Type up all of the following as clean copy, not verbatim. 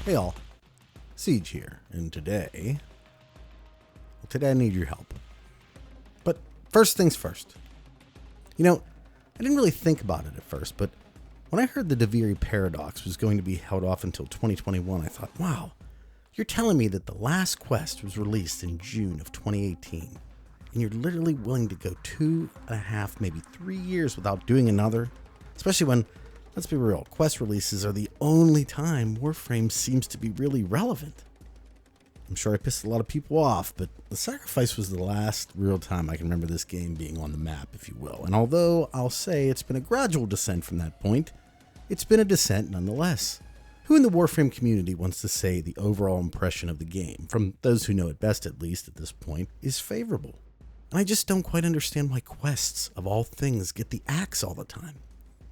Hey all, Siege here, and today I need your help. But first things first. I didn't really think about it at first, but when I heard the duviri paradox was going to be held off until 2021, I thought, wow, you're telling me that the last quest was released in June of 2018, and you're literally willing to go 2.5, maybe 3 years without doing another? Especially when, let's be real, quest releases are the only time Warframe seems to be really relevant. I'm sure I pissed a lot of people off, but the sacrifice was the last real time I can remember this game being on the map, if you will. And although I'll say it's been a gradual descent from that point, it's been a descent nonetheless. Who in the Warframe community wants to say the overall impression of the game, from those who know it best at least at this point, is favorable? And I just don't quite understand why quests, of all things, get the axe all the time.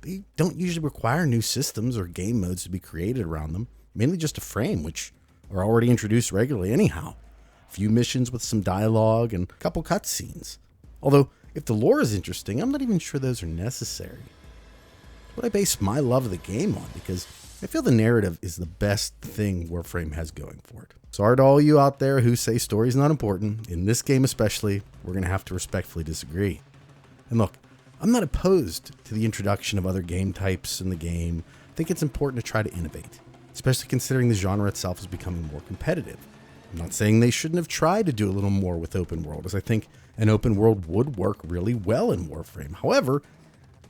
They don't usually require new systems or game modes to be created around them, mainly just a frame, which are already introduced regularly anyhow. A few missions with some dialogue and a couple cutscenes. Although, if the lore is interesting, I'm not even sure those are necessary. It's what I base my love of the game on, because I feel the narrative is the best thing Warframe has going for it. Sorry to all you out there who say story's not important. In this game especially, we're going to have to respectfully disagree. And look, I'm not opposed to the introduction of other game types in the game. I think it's important to try to innovate, especially considering the genre itself is becoming more competitive. I'm not saying they shouldn't have tried to do a little more with open world, as I think an open world would work really well in Warframe. However,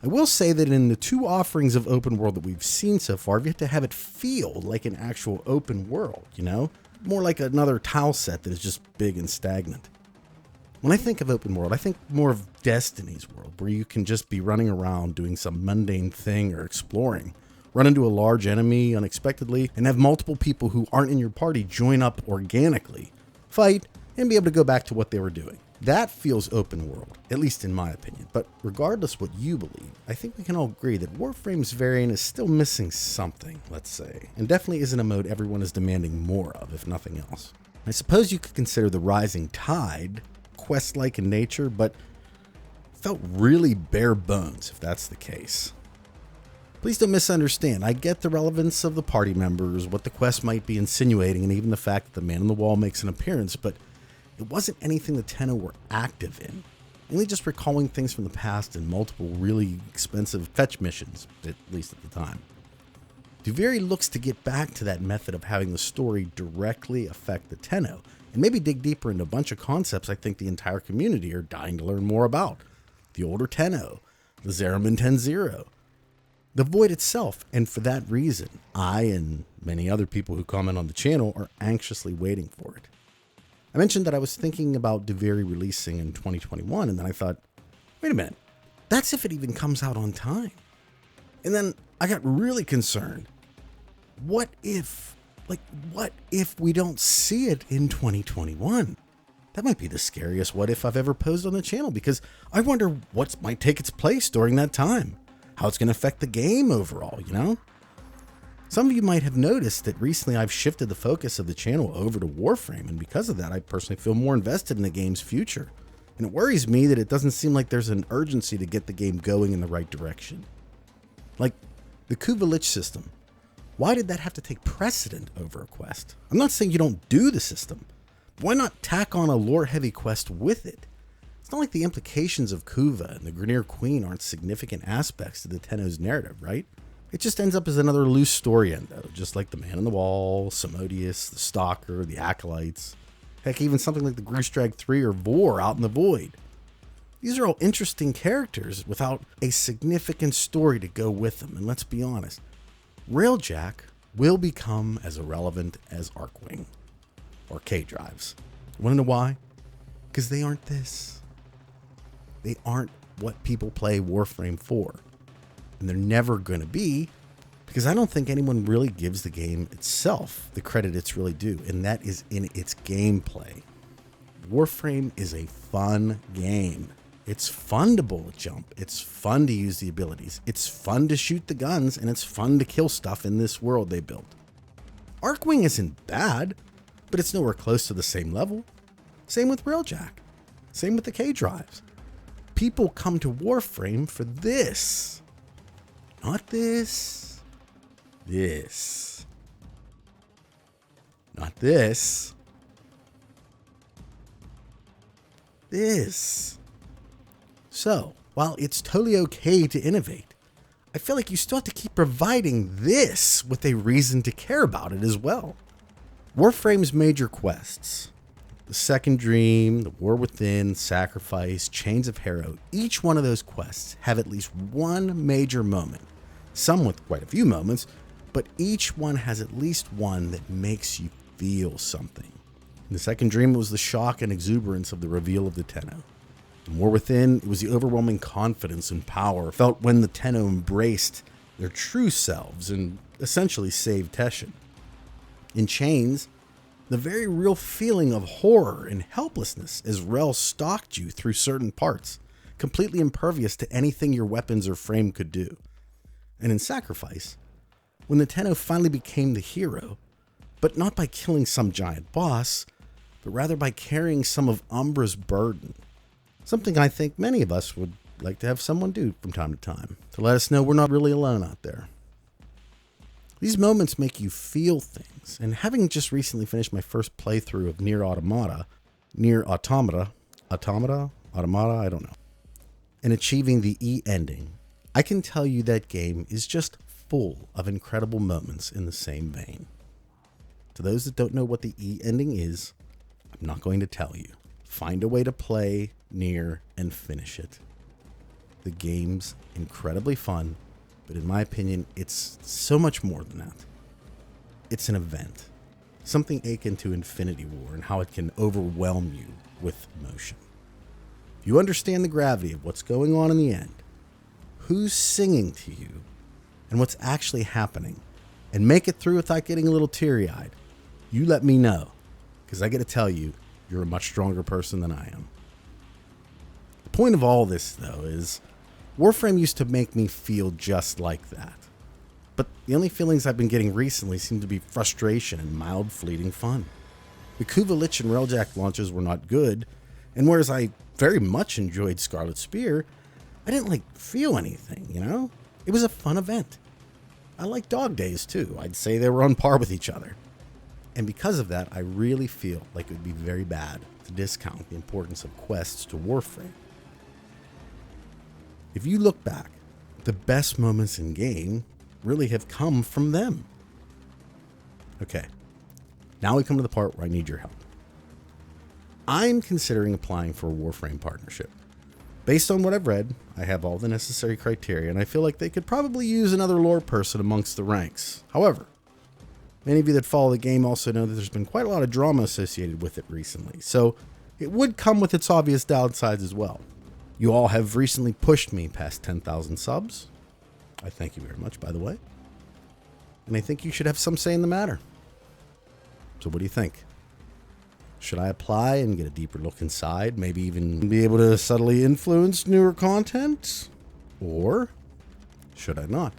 I will say that in the two offerings of open world that we've seen so far, we have to have it feel like an actual open world, More like another tile set that is just big and stagnant. When I think of open world, I think more of Destiny's world, where you can just be running around doing some mundane thing or exploring, run into a large enemy unexpectedly, and have multiple people who aren't in your party join up organically, fight, and be able to go back to what they were doing. That feels open world, at least in my opinion. But regardless what you believe, I think we can all agree that Warframe's variant is still missing something, let's say, and definitely isn't a mode everyone is demanding more of, if nothing else. I suppose you could consider the Rising Tide quest-like in nature, but felt really bare bones if that's the case. Please don't misunderstand. I get the relevance of the party members, what the quest might be insinuating, and even the fact that the man on the wall makes an appearance, but it wasn't anything the Tenno were active in. Mainly just recalling things from the past and multiple really expensive fetch missions, at least at the time. duviri looks to get back to that method of having the story directly affect the Tenno, and maybe dig deeper into a bunch of concepts I think the entire community are dying to learn more about. The older Tenno, the Zariman 10-0, the Void itself, and for that reason, I and many other people who comment on the channel are anxiously waiting for it. I mentioned that I was thinking about duviri releasing in 2021, and then I thought, wait a minute, that's if it even comes out on time. And then I got really concerned. What if we don't see it in 2021? That might be the scariest what if I've ever posed on the channel, because I wonder what might take its place during that time, how it's going to affect the game overall, Some of you might have noticed that recently I've shifted the focus of the channel over to Warframe, and because of that, I personally feel more invested in the game's future. And it worries me that it doesn't seem like there's an urgency to get the game going in the right direction. Like the Kuvalich system. Why did that have to take precedent over a quest? I'm not saying you don't do the system. But why not tack on a lore-heavy quest with it? It's not like the implications of Kuva and the Grineer Queen aren't significant aspects to the Tenno's narrative, right? It just ends up as another loose story endo, just like the Man on the Wall, Simodius, the Stalker, the Acolytes. Heck, even something like the Groostrag 3 or Vor out in the Void. These are all interesting characters without a significant story to go with them, and let's be honest, Railjack will become as irrelevant as Arkwing or K-Drives. You want to know why? Because they aren't this. They aren't what people play Warframe for. And they're never going to be, because I don't think anyone really gives the game itself the credit it's really due, and that is in its gameplay. Warframe is a fun game. It's fun to bullet jump. It's fun to use the abilities. It's fun to shoot the guns, and it's fun to kill stuff in this world they built. Arkwing isn't bad, but it's nowhere close to the same level. Same with Railjack. Same with the K-Drives. People come to Warframe for this. Not this. This. Not this. This. So, while it's totally okay to innovate, I feel like you still have to keep providing this with a reason to care about it as well. Warframe's major quests, the Second Dream, the War Within, Sacrifice, Chains of Harrow, each one of those quests have at least one major moment, some with quite a few moments, but each one has at least one that makes you feel something. In the Second Dream, it was the shock and exuberance of the reveal of the Tenno. In War Within, it was the overwhelming confidence and power felt when the Tenno embraced their true selves and essentially saved Teshin. In Chains, the very real feeling of horror and helplessness as Rel stalked you through certain parts, completely impervious to anything your weapons or frame could do. And in Sacrifice, when the Tenno finally became the hero, but not by killing some giant boss, but rather by carrying some of Umbra's burden. Something I think many of us would like to have someone do from time to time, to let us know we're not really alone out there. These moments make you feel things, and having just recently finished my first playthrough of Nier Automata, I don't know, and achieving the E ending, I can tell you that game is just full of incredible moments in the same vein. To those that don't know what the E ending is, I'm not going to tell you. Find a way to play Nier and finish it. The game's incredibly fun, but in my opinion, it's so much more than that. It's an event, something akin to Infinity War and how it can overwhelm you with emotion. If you understand the gravity of what's going on in the end, who's singing to you, and what's actually happening, and make it through without getting a little teary-eyed, you let me know, because I got to tell you, you're a much stronger person than I am. The point of all this, though, is Warframe used to make me feel just like that. But the only feelings I've been getting recently seem to be frustration and mild fleeting fun. The Kuva Lich and Railjack launches were not good, and whereas I very much enjoyed Scarlet Spear, I didn't feel anything, you know? It was a fun event. I like Dog Days too. I'd say they were on par with each other. And because of that, I really feel like it would be very bad to discount the importance of quests to Warframe. If you look back, the best moments in game really have come from them. Okay, now we come to the part where I need your help. I'm considering applying for a Warframe partnership. Based on what I've read, I have all the necessary criteria, and I feel like they could probably use another lore person amongst the ranks. However, many of you that follow the game also know that there's been quite a lot of drama associated with it recently, so it would come with its obvious downsides as well. You all have recently pushed me past 10,000 subs. I thank you very much, by the way. And I think you should have some say in the matter. So what do you think? Should I apply and get a deeper look inside, maybe even be able to subtly influence newer content? Or should I not?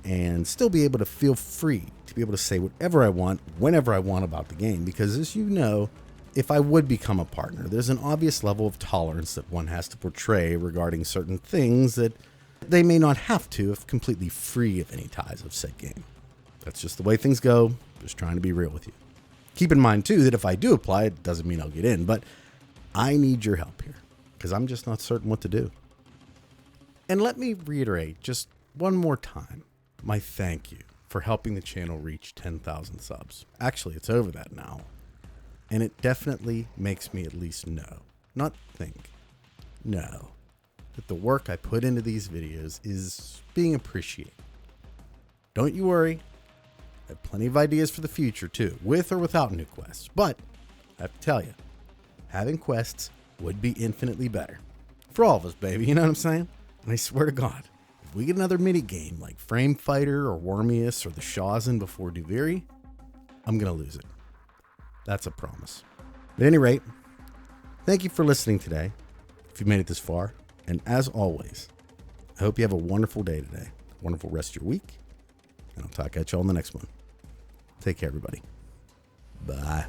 And still be able to feel free to be able to say whatever I want, whenever I want about the game. Because as you know, if I would become a partner, there's an obvious level of tolerance that one has to portray regarding certain things that they may not have to if completely free of any ties of said game. That's just the way things go. Just trying to be real with you. Keep in mind, too, that if I do apply, it doesn't mean I'll get in, but I need your help here because I'm just not certain what to do. And let me reiterate just one more time my thank you for helping the channel reach 10,000 subs. Actually, it's over that now. And it definitely makes me at least know, not think, know that the work I put into these videos is being appreciated. Don't you worry. I have plenty of ideas for the future too, with or without new quests. But I have to tell you, having quests would be infinitely better. For all of us, baby, you know what I'm saying? And I swear to God, if we get another mini game like Frame Fighter or Wormius or the Shawzen before Duviri, I'm going to lose it. That's a promise. At any rate, thank you for listening today, if you made it this far. And as always, I hope you have a wonderful day today, a wonderful rest of your week, and I'll talk at you all in the next one. Take care, everybody. Bye.